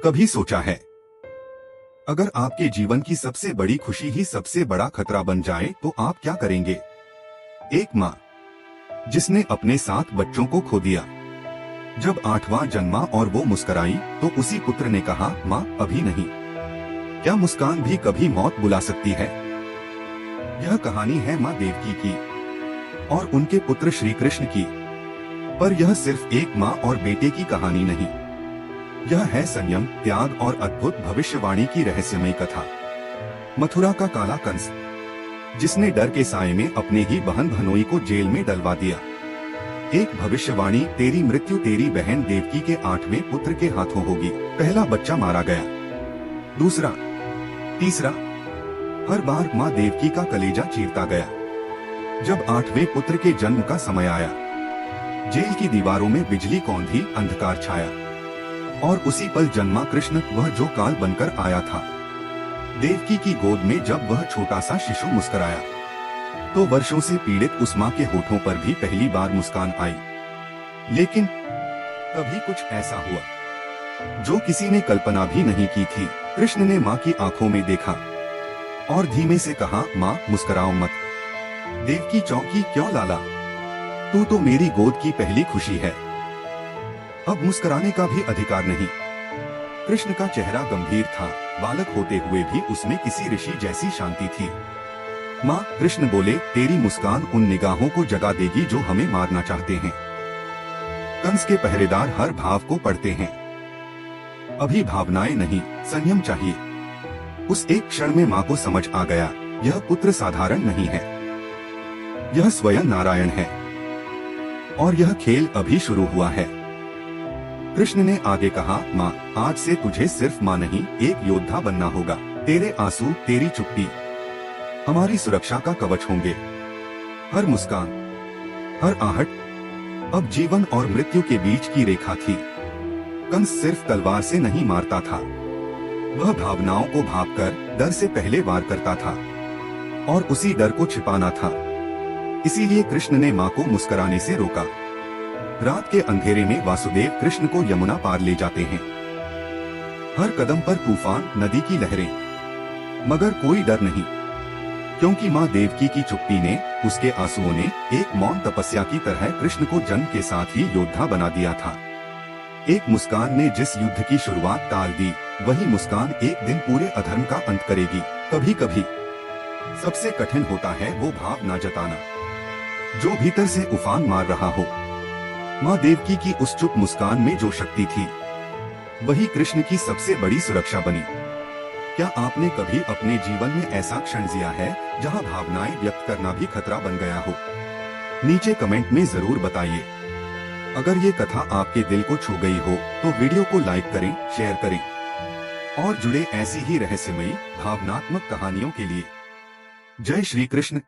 कभी सोचा है, अगर आपके जीवन की सबसे बड़ी खुशी ही सबसे बड़ा खतरा बन जाए तो आप क्या करेंगे? एक माँ जिसने अपने 7 बच्चों को खो दिया। जब 8वां जन्मा और वो मुस्कुराई तो उसी पुत्र ने कहा, माँ अभी नहीं। क्या मुस्कान भी कभी मौत बुला सकती है? यह कहानी है माँ देवकी की और उनके पुत्र श्री कृष्ण की। पर यह सिर्फ एक माँ और बेटे की कहानी नहीं, यह है संयम, त्याग और अद्भुत भविष्यवाणी की रहस्यमय कथा। मथुरा का काला कंस, जिसने डर के साए में अपने ही बहन भनोई को जेल में डलवा दिया। एक भविष्यवाणी, तेरी मृत्यु तेरी बहन देवकी के 8वें पुत्र के हाथों होगी। पहला बच्चा मारा गया, दूसरा, तीसरा, हर बार माँ देवकी का कलेजा चीरता गया। जब 8वें पुत्र के जन्म का समय आया, जेल की दीवारों में बिजली कौंधी, अंधकार छाया और उसी पल जन्मा कृष्ण, वह जो काल बनकर आया था। देवकी की गोद में जब वह छोटा सा शिशु मुस्कुराया तो वर्षों से पीड़ित उस माँ के होठों पर भी पहली बार मुस्कान आई। लेकिन तभी कुछ ऐसा हुआ जो किसी ने कल्पना भी नहीं की थी। कृष्ण ने माँ की आंखों में देखा और धीमे से कहा, माँ मुस्कुराओ मत। देवकी चौंकी, क्यों लाला? तू तो मेरी गोद की पहली खुशी है, अब मुस्कुराने का भी अधिकार नहीं। कृष्ण का चेहरा गंभीर था, बालक होते हुए भी उसमें किसी ऋषि जैसी शांति थी। माँ, कृष्ण बोले, तेरी मुस्कान उन निगाहों को जगा देगी जो हमें मारना चाहते हैं। कंस के पहरेदार हर भाव को पढ़ते हैं। अभी भावनाएं नहीं, संयम चाहिए। उस एक क्षण में माँ को समझ आ गया, यह पुत्र साधारण नहीं है, यह स्वयं नारायण है और यह खेल अभी शुरू हुआ है। कृष्ण ने आगे कहा, माँ आज से तुझे सिर्फ माँ नहीं, एक योद्धा बनना होगा। तेरे आंसू, तेरी चुप्पी हमारी सुरक्षा का कवच होंगे। हर मुस्कान, हर आहट अब जीवन और मृत्यु के बीच की रेखा थी। कंस सिर्फ तलवार से नहीं मारता था, वह भावनाओं को भांपकर डर से पहले वार करता था और उसी डर को छिपाना था। इसीलिए कृष्ण ने माँ को मुस्कुराने से रोका। रात के अंधेरे में वासुदेव कृष्ण को यमुना पार ले जाते हैं। हर कदम पर तूफान, नदी की लहरें, मगर कोई डर नहीं, क्योंकि माँ देवकी की चुप्पी ने, उसके आंसुओं ने एक मौन तपस्या की तरह कृष्ण को जन्म के साथ ही योद्धा बना दिया था। एक मुस्कान ने जिस युद्ध की शुरुआत टाल दी, वही मुस्कान एक दिन पूरे अधर्म का अंत करेगी। कभी कभी सबसे कठिन होता है वो भाव ना जताना जो भीतर से उफान मार रहा हो। माँ देवकी की उस चुप मुस्कान में जो शक्ति थी, वही कृष्ण की सबसे बड़ी सुरक्षा बनी। क्या आपने कभी अपने जीवन में ऐसा क्षण जिया है जहाँ भावनाएं व्यक्त करना भी खतरा बन गया हो? नीचे कमेंट में जरूर बताइए। अगर ये कथा आपके दिल को छू गई हो तो वीडियो को लाइक करें, शेयर करें और जुड़े ऐसी ही रहस्यमयी भावनात्मक कहानियों के लिए। जय श्री कृष्ण।